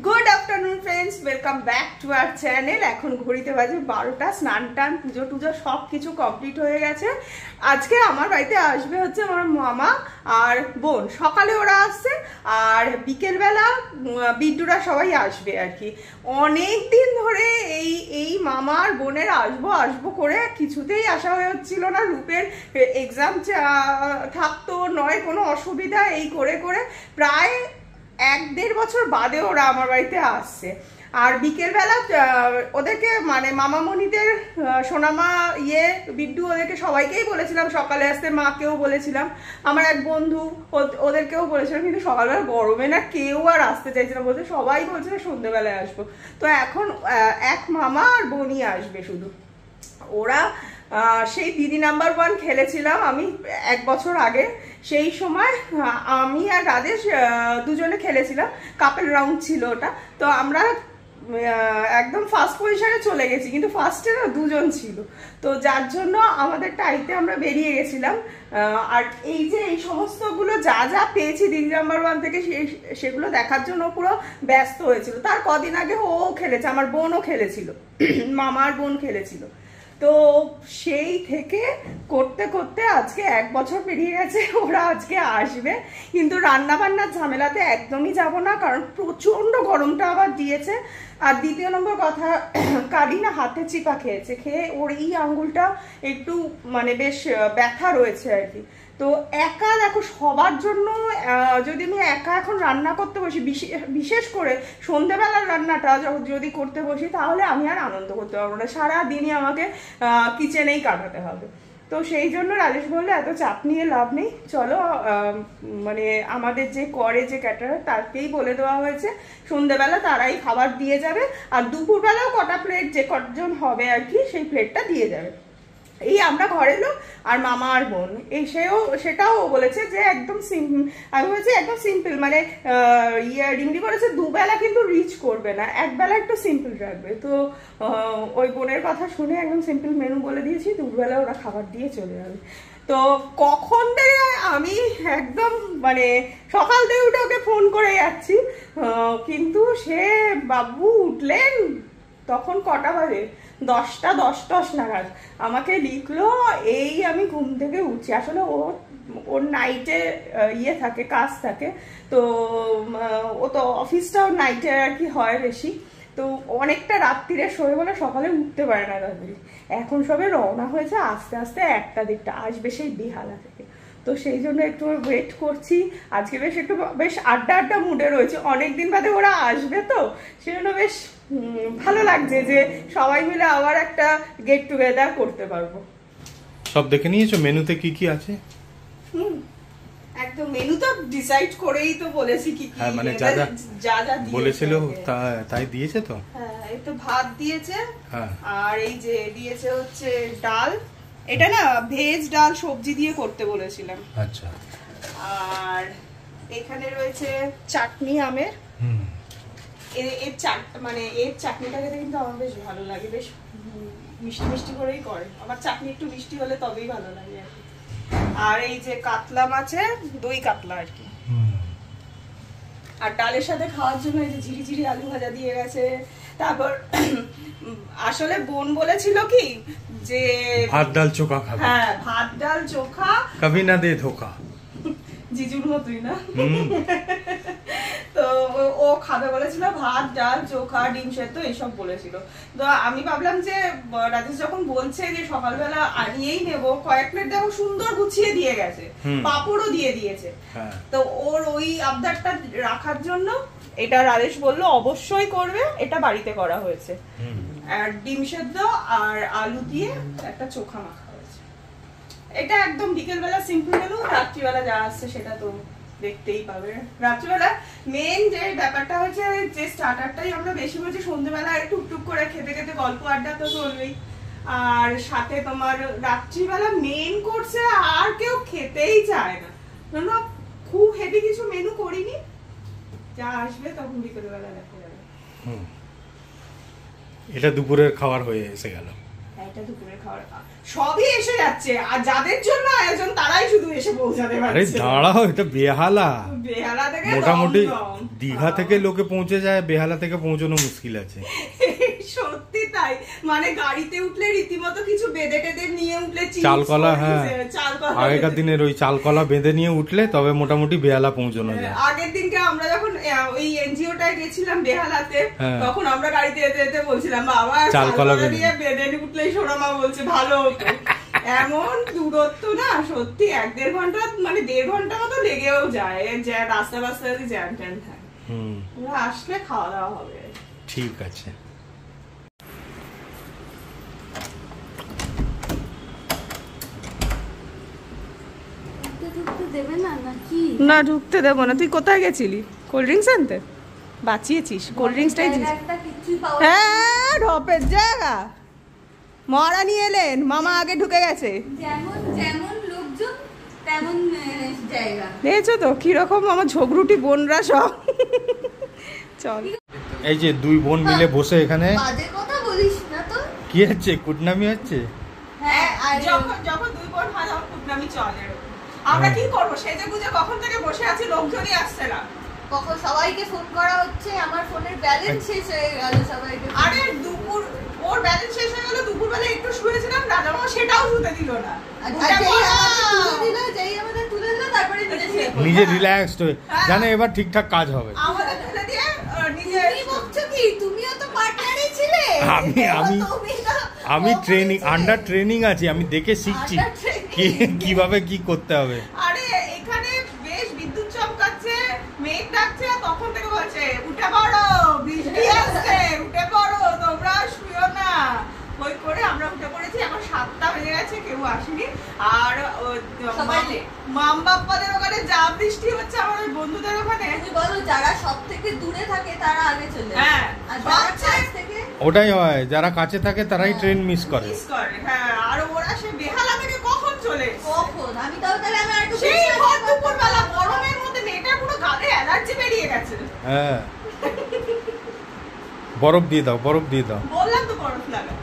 Good afternoon friends, welcome back to our channel. এখন ঘড়িতে বাজে 12টা। স্নান টান পুজো টুজো সব কিছু কমপ্লিট হয়ে গেছে। আজকে আমার বাড়িতে আসবে হচ্ছে আমার মামা আর বোন। সকালে ওরা আসছে আর বিকেলবেলা বিদ্যুরা সবাই আসবে আর কি। অনেক দিন ধরে এই মামা আর বোনের আসবো করে কিছুতেই আসা হয়ে হচ্ছিল না। রূপের এক্সাম থাকতো, নয় কোনো অসুবিধা, এই করে করে প্রায় 1-1.5 বছর বাদে ওরা আমার বাড়িতে আসছে। আর বিকেলবেলা ওদেরকে মানে মামামণিদের সোনামা বিড্ডু ওদেরকে সবাইকেই বলেছিলাম সকালে আসতে, মাকেও বলেছিলাম, আমার এক বন্ধু ওদেরকেও বলেছিলাম, কিন্তু সকালবেলা গরমে না কেউ আর আসতে চাইছে না, বলতে সবাই বলছে সন্ধ্যেবেলায় আসবো। তো এখন এক মামা আর বোনই আসবে শুধু। ওরা সেই দিদি নাম্বার 1 খেলেছিলাম আমি 1 বছর আগে। সেই সময় আমি আর রাজেশ দুজনে খেলেছিলাম, কাপেল রাউন্ড ছিল ওটা। তো আমরা একদম ফার্স্ট পজিশনে চলে গেছি, কিন্তু ফার্স্টে না দুজন ছিল, তো যার জন্য আমাদের টাইতে আমরা বেরিয়ে গেছিলাম। আর এই যে এই সমস্তগুলো যা পেয়েছি দিদি নাম্বার 1 থেকে সেগুলো দেখার জন্য পুরো ব্যস্ত হয়েছিল। তার কদিন আগে ও খেলেছে, আমার বোনও খেলেছিল, মামার বোন খেলেছিল। তো সেই থেকে করতে করতে আজকে 1 বছর পেরিয়ে গেছে, ওরা আজকে আসবে। কিন্তু রান্না বান্নার ঝামেলাতে একদমই যাব না, কারণ প্রচন্ড গরমটা আবার দিয়েছে। আর দ্বিতীয় নম্বর কথা, কারিনা হাতে চিপা খেয়েছে, খেয়ে ওর এই আঙ্গুলটা একটু মানে বেশ ব্যথা রয়েছে আর কি। তো একা দেখো সবার জন্য যদি আমি একা এখন রান্না করতে বসি, বিশেষ করে সন্ধ্যেবেলার রান্নাটা যদি করতে বসি, তাহলে আমি আর আনন্দ করতে পারবো না, সারাদিনই আমাকে কিচেনেই কাটাতে হবে। তো সেই জন্য রাজেশ বললো এত চাপ নিয়ে লাভ নেই, চলো মানে আমাদের যে করে যে ক্যাটারার তাকেই বলে দেওয়া হয়েছে সন্ধ্যেবেলা তারাই খাবার দিয়ে যাবে, আর দুপুরবেলাও কটা প্লেট যে কজন হবে আর কি সেই প্লেটটা দিয়ে যাবে। এই আমরা ঘরের লোক আর মামা আর বোন, এই সেটাও বলেছে যে একদম সিম্পল। আমি বলেছি একদম সিম্পল, মানে ডিমডি করেছে দুবেলা কিন্তু রিচ করবে না, একবেলা একটু সিম্পল রাখবে। তো ওই বোনের কথা শুনে একদম সিম্পল মেনু বলে দিয়েছি, দুবেলা ওরা খাবার দিয়ে চলে যাবে। তো কখন থেকে আমি একদম মানে সকাল থেকে উঠে ওকে ফোন করে যাচ্ছি, কিন্তু সে বাবু উঠলেন তখন কটা বাজে, 10টা 10 নাগাদ আমাকে লিখলো এই আমি ঘুম থেকে উঠছি। আসলে ওর নাইটে থাকে, কাজ থাকে, তো ও তো অফিসটাও নাইটে আর কি হয় বেশি, তো অনেকটা রাত্রিরে শোয় বলে সকালে উঠতে পারে না তাড়াতাড়ি। এখন সবে রওনা হয়েছে, আস্তে আস্তে 1টা-1:30 আসবে সেই বেহালা থেকে। তো সেই জন্য একটু ওয়েট করছি। আজকে বেশ আড্ডা মুডে রয়েছে, অনেকদিন বাদে ওরা আসবে, তো সেজন্য বেশ ভালো লাগছে যে সবাই মিলে আবার একটা গেট টুগেদার করতে পারবো। সব দেখে নিয়েছো মেনুতে কি কি আছে? একদম মেনু তো ডিসাইড করেই তো বলেছি কি কি, হ্যাঁ মানে যা বলেছিল তাই দিয়েছে তো। হ্যাঁ এই তো ভাত দিয়েছে, আর এই যে দিয়েছে হচ্ছে ডাল, এটা না ভেজ ডাল সবজি দিয়ে করতে বলেছিলাম। আচ্ছা। আর এখানে রয়েছে চাটনি আমের, এর চাটনিটা খেতে কিন্তু আমার বেশ ভালো লাগে, বেশ মিষ্টি মিষ্টি করেই করে, আমার চাটনি একটু মিষ্টি হলে তবেই ভালো লাগে আর কি। আর এই যে কাতলা মাছের দই কাতলা আর কি। আর ডালের সাথে খাওয়ার জন্য এই যে ঝিরি আলু ভাজা দিয়ে গেছে। তারপর আসলে বোন বলেছিল কি যে ভাত ডাল চোখা খাবে। হ্যাঁ ভাত ডাল চোখা কবি না দে ধোকা, জিজুর মতোই না। তো ও খাবে বলেছিল ভাত ডাল চোখা ডিম সেদ্ধ এইসব বলেছিল। তো আমি ভাবলাম যে রাজেশ যখন বলছে যে সকালবেলা আনিয়েই নেবো, কয়েক প্লেট দেখো সুন্দর গুছিয়ে দিয়ে গেছে, পাপড়ও দিয়ে দিয়েছে। তো ওর ওই আবদারটা রাখার জন্য এটা রাজেশ বললো অবশ্যই করবে, এটা বাড়িতে করা হয়েছে। আর ডিম সেদ্ধ আর আলু দিয়ে একটা চোখা মাখা হয়েছে। এটা একদম বিকেলবেলা সিম্পল মেনু, রাত্রিবেলা যা আসছে সেটা তো দেখতেই পাবে। রাত্রিবেলা মেন যে ব্যাপারটা হচ্ছে যে স্টার্টারটাই আমরা বেশি বলছি, সন্ধ্যেবেলা টুকটুক করে খেতে খেতে গল্প আড্ডা তো চলবেই, আর সাথে তোমার রাত্রিবেলা মেন কোর্সে আর কেউ খেতেই চায় না, আমরা খুব হেভি কিছু মেনু করিনি, যা আসবে তখন বিকেলবেলা দেখা যাবে। এটা দুপুরের খাবার হয়ে এসে গেল। এটা দুপুরের খাবার সবই এসে যাচ্ছে, আর যাদের জন্য আয়োজন তারাই শুধু এসে পৌঁছাতে আরে পারছে। দাঁড়াও, এটা বেহালা। বেহালা থেকে মোটামুটি দমদম। দীঘা থেকে লোকে পৌঁছে যায়, বেহালা থেকে পৌঁছানো মুশকিল আছে। সত্যি তাই, মানে গাড়িতে উঠলে রীতিমতো কিছু বেঁধে টেঁধে নিয়ে উঠলে চালকলা, হ্যাঁ আগেকার দিনের ওই চালকলা বেঁধে নিয়ে উঠলে তবে মোটামুটি বেহালা পৌঁছানো যায়। আগের দিনকে আমরা যখন ওই এনজিওটায় গেছিলাম বেহালাতে, তখন আমরা গাড়িতে যেতে যেতে বলছিলাম বাবা চালকলা দিয়ে বেঁধে উঠলেই সোনামা বলছে ভালো হতো। এমন দূরত্ব না সত্যি, 1-1.5 ঘন্টা মানে 1.5 ঘন্টা মতো লেগেও যায়, রাস্তা রাস্তা যদি জ্যাম ট্যাম থাকে। ওরা আসলে খাওয়া দাওয়া হবে। ঠিক আছে। না ঢুকতে দেবো না। তুই কোথায় গেছিলি? কোল্ড ড্রিঙ্কস আনতে? বাঁচিয়েছিস কোল্ড ড্রিঙ্কসটাই। হ্যাঁ ঢপের জায়গা, মহারানী এলেন, মামা আগে ঢুকে গেছে। যেমন লোকজন তেমন জায়গা। দেখেছো তো কিরকম আমার ঝগড়ুটি বোনরা সব। চল এই যে 2 বোন মিলে বসে এখানে বাজে কথা বলিস না তো। কি হচ্ছে? কুটনামি হচ্ছে। হ্যাঁ, আর যখন 2 বোন হয় তখন কুটনামি চলে। আমরা কি করবো, সেজে বুঝে কখন থেকে বসে আছি, লোকজনই আসছে না। কখন সবাইকে ফোন করা হচ্ছে, আমার ফোনের ব্যালেন্স শেষ হয়ে গেল সবাইকে। আরে দুপুর ওর ব্যালেন্স শেষ হয়ে গেল, দুপুরবেলা একটু শুয়েছিলাম, রাজা মামা সেটাও শুতে দিল না। যেই আমাদের তুলে দিল তারপরে নিজে রিল্যাক্সড হয়ে জানে এবার ঠিকঠাক কাজ হবে। আমাদের তুলে দিয়ে নিজে বলছো কি, তুমিও তো পার্টনারই ছিলে। আমি ট্রেনিং আন্ডার ট্রেনিং আছি, আমি দেখে শিখছি কিভাবে কি করতে হবে। আরে এখানে বেশ বিদ্যুৎ চমকাচ্ছে, মেঘ ডাকছে, তখন থেকে বলছে উঠে পড়ো বৃষ্টি আসছে, উঠে পড়ো তোমরা শুয়ো না। ওই করে আমরা উঠে পড়েছি। এখন 7টা বেজে গেছে, কেউ আসেনি। আর মাম বাপ্পাদের ওখানে যা বৃষ্টি হচ্ছে, আমার ওই বন্ধুদের ওখানে বলো যারা সব থেকে দূরে থাকে তারা আগে চলে। হ্যাঁ, আর যারা কাছ থেকে ওটাই হয়, যারা কাছে থাকে তারাই ট্রেন মিস করে। হ্যাঁ, আর ওরা সে বেহালা থেকে কখন চলে কখন আমি তাহলে আমি আর একটু সেই ভর দুপুরবেলা গরমের মধ্যে মেয়েটার পুরো গালে অ্যালার্জি বেরিয়ে গেছে। হ্যাঁ বরফ দিয়ে দাও, বরফ দিয়ে দাও। বললাম তো বরফ লাগা।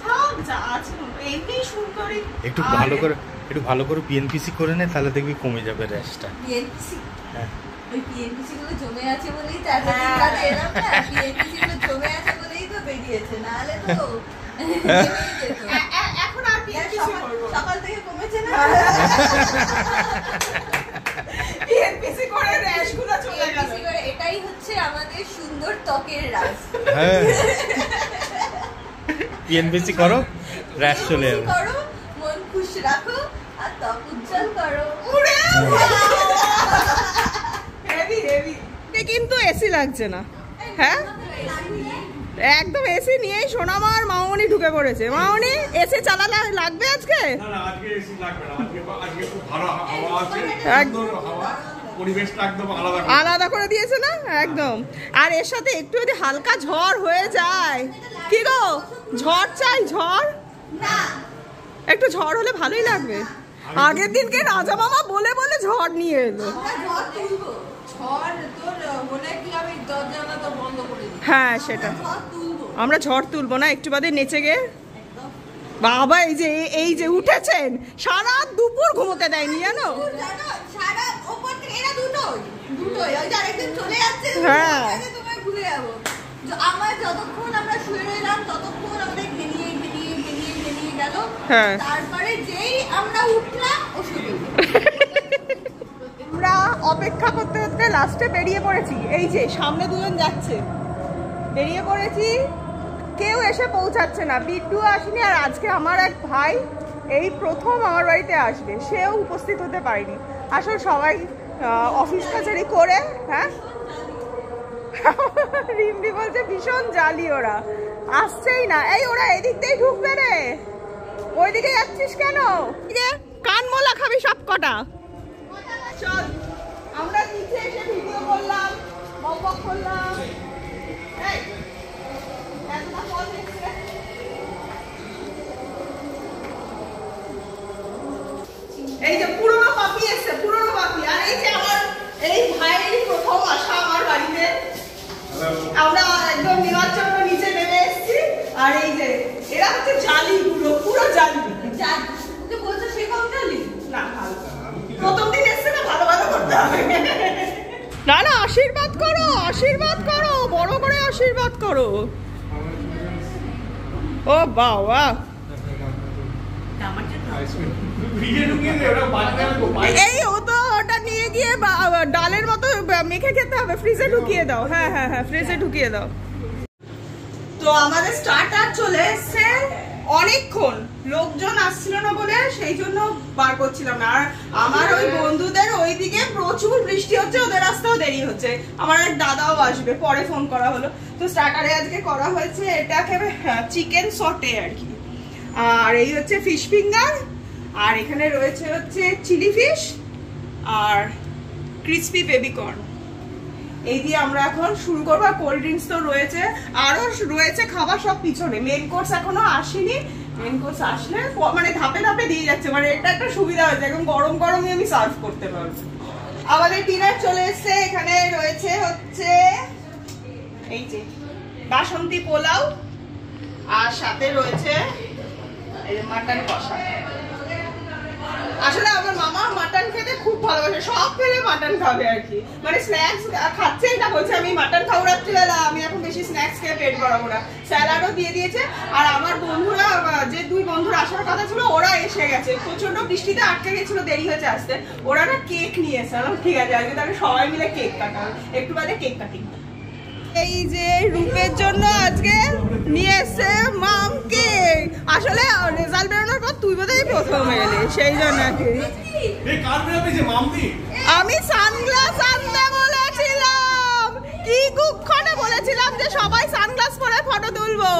থাক যা আছে, এমনি সুন্দরী। একটু ভালো করে পিএনপিসি করে নে, তাহলে দেখবি কমে যাবে র্যাশটা। পিএনপিসি, হ্যাঁ ওই পিএনপিসি গুলো জমে আছে বলেই তো এতদিন বাদে এলাম না। পিএনপিসি গুলো জমে আছে বলেই তো বেরিয়েছে, না হলে তো এখন আর পিএনপিসি করব। সকাল থেকে কমেছে না। পিএনপিসি করে র্যাশগুলো চলে গেল। এটাই হচ্ছে আমাদের সুন্দর ত্বকের রাজ। হ্যাঁ পিএনপিসি করো, র্যাশ চলে যাবে। করো, মন খুশ রাখো আর ত্বক উজ্জ্বল করো। Heavy heavy. কিন্তু এসি লাগছে না। হ্যাঁ একদম এসি নিয়েই সোনামা আর মামনি ঢুকে পড়েছে। মামনি এসি চালালে লাগবে আজকে? না না, আজকে এসি লাগবে না। আজকে খুব ভালো হাওয়া আছে, একদম হাওয়া, পরিবেশটা একদম আলাদা করে দিয়েছে না একদম। আর এর সাথে একটু যদি হালকা ঝড় হয়ে যায়, কি গো ঝড় চাই? ঝড় না, একটু ঝড় হলে ভালোই লাগবে। আগের দিনকে রাজা মামা বলে বলে ঝড় নিয়ে এলো। আমরা ঝড় তুলবো। ঝড় তোর হলে কি হবে, দরজাটা তো বন্ধ করে দিই। হ্যাঁ সেটা ঝড় তুলবো। আমরা ঝড় তুলবো না, একটু বাদে নেচে গে। বাবা এই যে উঠেছেন, সারা দুপুর ঘুমোতে দেয়নি জানো। সারা ওপর থেকে এরা দুটোই ওই যে আরেকজন চলে যাচ্ছে। হ্যাঁ তোমায় ভুলে যাবো। আমার যতক্ষণ আমরা শুয়ে রইলাম ততক্ষণ আমাদের ঘেনিয়ে গেল। হ্যাঁ তারপরে যেই আমরা উঠলাম ও শুয়ে আমরা অপেক্ষা করতে করতে লাস্টে বেরিয়ে পড়েছি। এই যে সামনে দুজন যাচ্ছে, বেরিয়ে পড়েছি, কেউ এসে পৌঁছাচ্ছে না। বিট্টু আসেনি, আর আজকে আমার এক ভাই এই প্রথম আমার বাড়িতে আসবে, সেও উপস্থিত হতে পারেনি। আসলে সবাই অফিস কাছারি করে। হ্যাঁ রিমডি বলছে ভীষণ জালি, ওরা আসছেই না। এই ওরা এদিক দিয়ে ঢুকবে রে, ওইদিকে যাচ্ছিস কেন? কান মোলা খাবি সব কটা। চল আমরা নিচে এসে ভিডিও করলাম, বকবক করলাম। এই যে পুরনো পাপি এসছে, পুরনো পাপি। আর এই যে আমার এই ভাইয়েরই প্রথম আসা আমার বাড়িতে। আমরা একদম নিমার জন্য নিচে নেমে এসেছি, হচ্ছে জালিগুলো, পুরো জালি। ওকে বলছো সে কম জালি না ভালো, প্রথম দিন এসছে না, ভালো ভালো করতে হবে। না না, আশীর্বাদ করো, আশীর্বাদ করো, বড় করে আশীর্বাদ করো। ও বাবা, এই ও তো ওটা নিয়ে গিয়ে ডালের মতো মেখে খেতে হবে, ফ্রিজে ঢুকিয়ে দাও। হ্যাঁ হ্যাঁ হ্যাঁ, ফ্রিজে ঢুকিয়ে দাও। তো আমাদের স্টার্টার চলে এসছে, অনেকক্ষণ লোকজন আসছিল না বলে সেই জন্য বার করছিলাম না। আর আমার ওই বন্ধুদের ওইদিকে প্রচুর বৃষ্টি হচ্ছে, ওদের আসতেও দেরি হচ্ছে। আমার এক দাদাও আসবে, পরে ফোন করা হলো। তো স্টার্টারে আজকে করা হয়েছে এটাকে চিকেন সটে আর কি, আর এই হচ্ছে ফিশ ফিঙ্গার, আর এখানে রয়েছে হচ্ছে চিলি ফিশ আর ক্রিসপি বেবি কর্ন। এই দিয়ে আমরা এখন শুরু করবো। কোল্ড ড্রিঙ্কস তো রয়েছে, আরো রয়েছে খাবার সব পিছনে। মেন কোর্স এখনো আসেনি, মেন কোর্স আসলে মানে ধাপে ধাপে দিয়ে যাচ্ছে। মানে এটা একটা সুবিধা হয়েছে, এখন গরম গরমই আমি সার্ভ করতে পারবো। আমাদের ডিনার চলে এসছে, এখানে রয়েছে হচ্ছে এই যে বাসন্তী পোলাও, আর সাথে রয়েছে এই যে মাটন কষা। আসলে আমার মামা মাটন খেতে খুব ভালোবাসে, সব ফেলে মাটন খাবে আর কি। মানে স্ন্যাক্স খাচ্ছে, এটা বলছে আমি মাটন খাবো রাত্রিবেলা, আমি এখন বেশি স্ন্যাক্স খেয়ে পেট ভরাবো না। স্যালাডও দিয়ে দিয়েছে। আর আমার বন্ধুরা, যে দুই বন্ধুরা আসার কথা ছিল, ওরা এসে গেছে। প্রচন্ড বৃষ্টিতে আটকে গেছিল, দেরি হয়েছে আসতে। ওরা না কেক নিয়ে এসে, ঠিক আছে আজকে তাহলে সবাই মিলে কেক কাটাবে, একটু বাদে কেক কাটিং। এই যে রূপের জন্য আজকে নিয়ে এসছে মাম কেক। আসলে রেজাল্ট বেরোনোর পর তুই বোধহয় প্রথম এলি, সেই জন্য আমি সানগ্লাস আনতে বলেছিলাম। কি কুক্ষণে বলেছিলাম যে সবাই সানগ্লাস পরে ফটো তুলবো,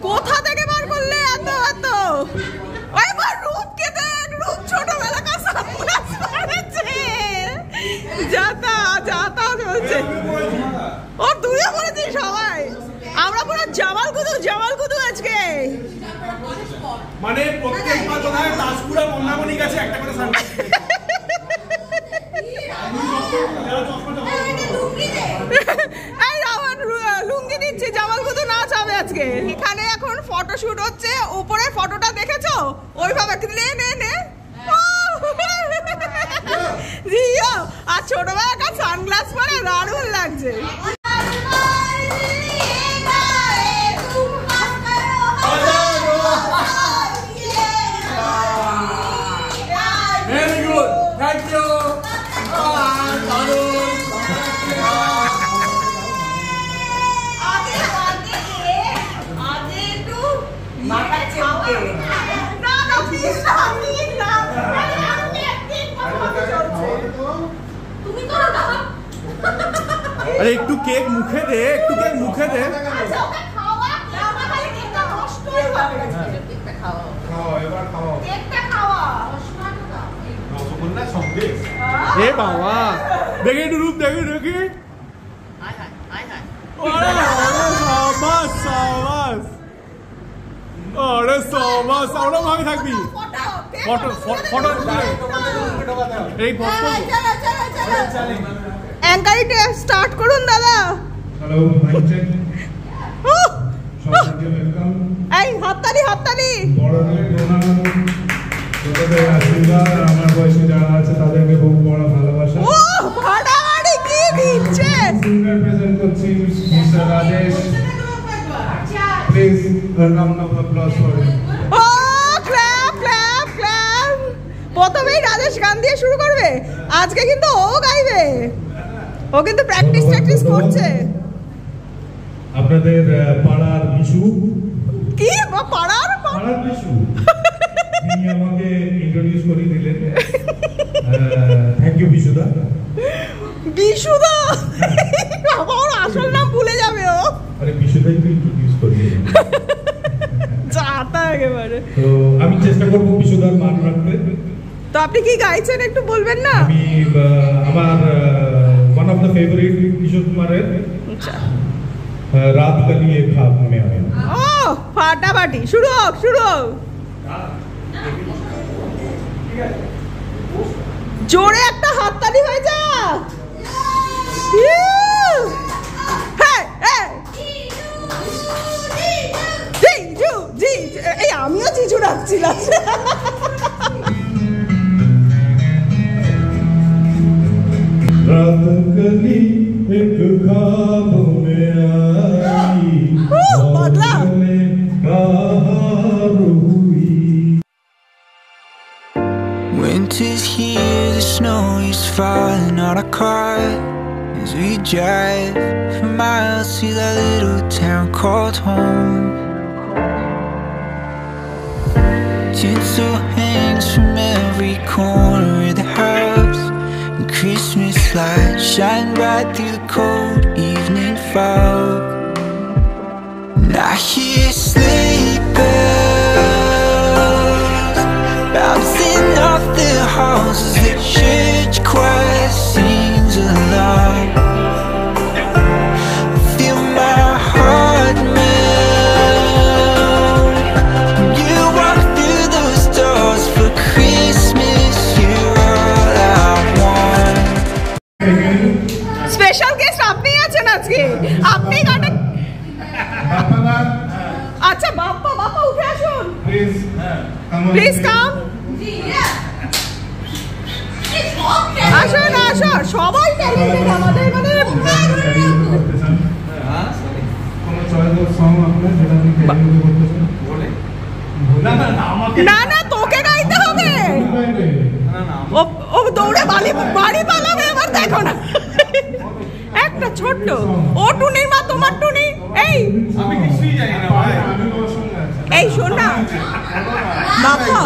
কোথা থেকে বার করলে এত এত? ওইবার রূপকে দেখ, রূপ ছোটবেলাকার সানগ্লাস পরেছে, যাতা যাতা চলছে। ও তুইও বলেছিস সবাই, আমরা পুরো জামাল কুদু আজকে। মানে প্রত্যেকবার কোথায় তাজপুরা বন্যামণি গেছে একটা করে সানগ্লাস। এই রামান লুঙ্গি দিচ্ছি, জামাল কুদু নাচ হবে আজকে। এখানে এখন ফটোশুট হচ্ছে, উপরে ফটোটা দেখেছো? ওইভাবে নে নে নে, আর ছোটবেলাকার সানগ্লাস পরে দারুণ লাগছে। আরে একটু কেক মুখে দে, একটু কেক মুখে দে। এ বাবা, দেখে একটু রূপ, দেখে দেখি। আরে সাবাস, ওরা ভাবে থাকবি। ফটো ফটো এই অ্যাঙ্কারিংটা স্টার্ট করুন দাদা। হ্যালো মাইক চেক, সবাইকে ওয়েলকাম। এই হাততালি হাততালি। বড়দের প্রণাম, ছোটদের আশীর্বাদ, আর আমার বয়সী যারা আছে তাদেরকে খুব বড় ভালোবাসা। ও ফাটাফাটি কি দিচ্ছে। সিঙ্গার প্রেজেন্ট করছি mister Rajesh. Please welcome, applause for him. ও ক্ল্যাপ ক্ল্যাপ ক্ল্যাপ। প্রথমেই রাজেশ গান দিয়ে শুরু করবে আজকে, কিন্তু ও গাইবে, ও কিন্তু প্র্যাকটিস করছে। আপনাদের পাড়ার বিশু। কি পাড়ার বিশু তিনি আমাকে ইন্ট্রোডিউস করে দিলেন। Thank you বিশুদা। বিশুদা, ওর আসল নাম ভুলে যাবে ও। আরে বিশুদাই তো ইন্ট্রোডিউস করে দিলেন। যাতা একেবারে। তো আমি চেষ্টা করব বিশুদার মান রাখতে। তো আপনি কি গাইছেন একটু বলবেন না? আমি আমার ওয়ান অফ দ্য ফেভারিট কিশোর কুমারের রাত কালিয়ে খাব মে আয়ে। ও ফাটাফাটি, শুরু হোক শুরু হোক। জোরে একটা হাততালি হয়ে যা। হ্যাঁ হ্যাঁ জি জু জি कली एक ख्वाब में आई बदला में ख्वाब हुई Winter's here, the snow is falling on our car as we drive for miles to that little town called home. Tinsel hangs from every corner of the house, and Christmas lights shine bright through the cold evening fog. And I hear sleigh bells bouncing off the halls as the church choir sings along. Feel my heart melt when you walk through those doors for Christmas. You're all I want. Special guest আপনি আছেন আজকে, আপনি গানটা। আচ্ছা বাপ্পা, বাপ্পা উঠে আসুন, please come. আসুন আসুন, সবাই ট্যালেন্টেড আমাদের, মানে না না তোকে গাইতে হবে। ও দৌড়ে বাড়ি পালাবে এবার, দেখো না একটা ছোট্ট। ও টুনির মা, তোমার টুনি। এই শোন না বাপ্পা,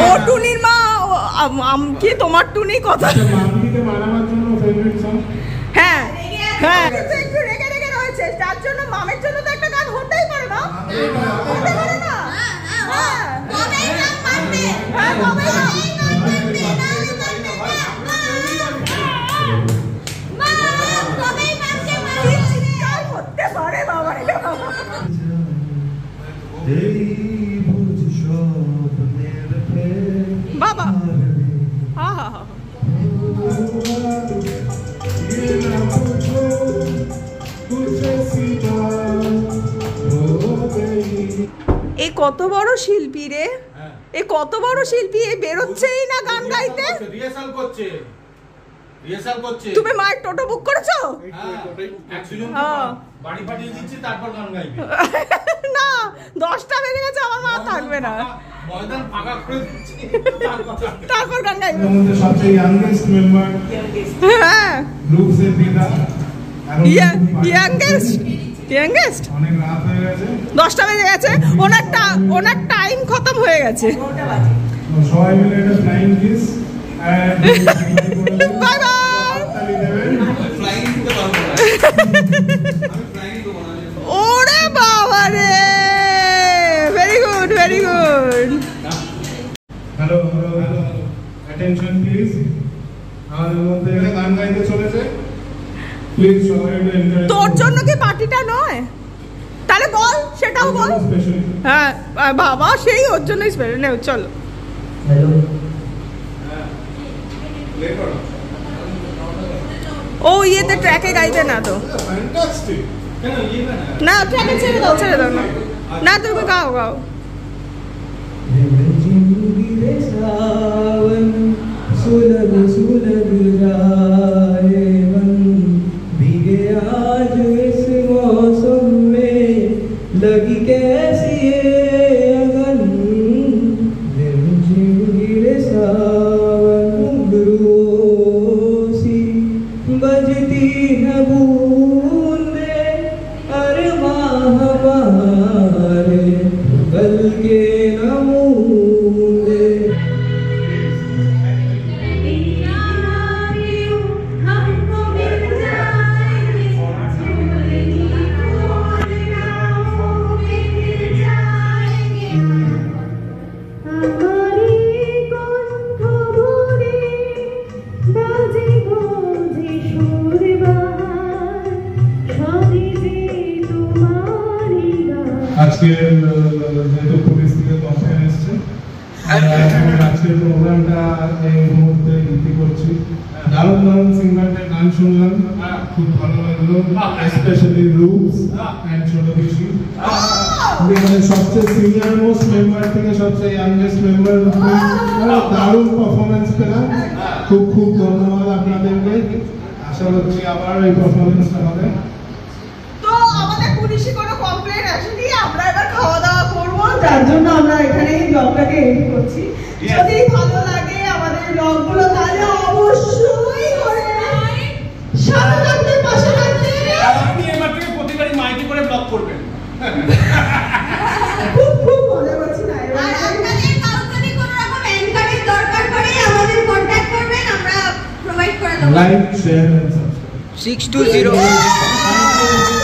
ও টুনির মা কি তোমার টুনি কথা। হ্যাঁ হ্যাঁ, একটু রেগে রেগে রয়েছে, তার জন্য মামের জন্য তো একটা গান হতেই পারে না, হতে পারে না। বাবা হা হা হা, এই কত বড় শিল্পী রে, এই কত বড় শিল্পী, এ বেরোচ্ছেই না গান গাইতে। রিহার্সাল করছে, রিহার্সাল করছে। তুমি মায়ের টোটো বুক করেছো? বাড়ি পাঠিয়ে দিচ্ছি, তারপর গান গাইবে। না 10টা বেজে গেছে, আমার মা থাকবে না, ময়দান ফাঁকা করে দিচ্ছি, তারপর গান গাইবে। আমাদের সবচেয়ে ইয়াংগেস্ট মেম্বার, হ্যাঁ গ্রুপ সে দিদা, ইয়াংগেস্ট। অনেক রাত হয়ে গেছে, 10টা বেজে গেছে, ওনার টাইম খতম হয়ে গেছে। সবাই মিলে একটা ফ্লাইং কিস বাই বাই। ওরে বাবা রে, very good very good. Hello hello hello, attention please. আমাদের মধ্যে একটা গান গাইতে চলেছে, প্লিজ সবাই একটু এনকারেজ। তোর জন্য কি পার্টিটা নয়? তাহলে বল, সেটাও বল। হ্যাঁ বাবা, সেই ওর জন্যই স্পেশাল। নেও চলো। ও ইয়েতে ট্র্যাকে গাইবে না তো? না ট্র্যাকে ছেড়ে দাও, ছেড়ে দাও। না না তুমি গাও গাও। सुलग सुलग जाए मन भीगे आज इस मौसम में लगी कैसी ये अगन रिमझिम गिरे सावन घुंघरूओं सी बजती है बूंदें अरमां हमारे बल के नमूने। আজকে যেহেতু পুলিশ থেকে কমপ্লেন এসছে, আজকের প্রোগ্রামটা এই মুহূর্তে ইতি করছি। দারুণ দারুণ সিঙ্গারদের গান শুনলাম, খুব ভালো লাগলো, স্পেশালি রুপস অ্যান্ড ছোট পিসি। এখানে সবচেয়ে সিনিয়র মোস্ট মেম্বার থেকে সবচেয়ে ইয়াংগেস্ট মেম্বার, দারুণ পারফরমেন্স পেলাম। খুব খুব ধন্যবাদ আপনাদেরকে। আশা করছি আবার এই পারফরমেন্সটা হবে। তো আমাদের পুলিশি কোনো কমপ্লেন আসেনি, আমরা এবার খাওয়া দাওয়া করবো, যার জন্য আমরা এখানে এই ব্লগটাকে এডিট করছি। যদি ভালো লাগে আমাদের ব্লগগুলো তাহলে অবশ্যই করে সাথে থাকতে, পাশে থাকতে। আপনি এবার থেকে প্রতিবারই মাইকে করে ব্লগ করবেন। খুব খুব মজা করছি না আর আপনাদের কাউকে যদি কোনো রকম এনকারেজ দরকার পড়ে আমাদের কন্টাক্ট করবেন, আমরা প্রোভাইড করে দেব। Like, share and subscribe. 620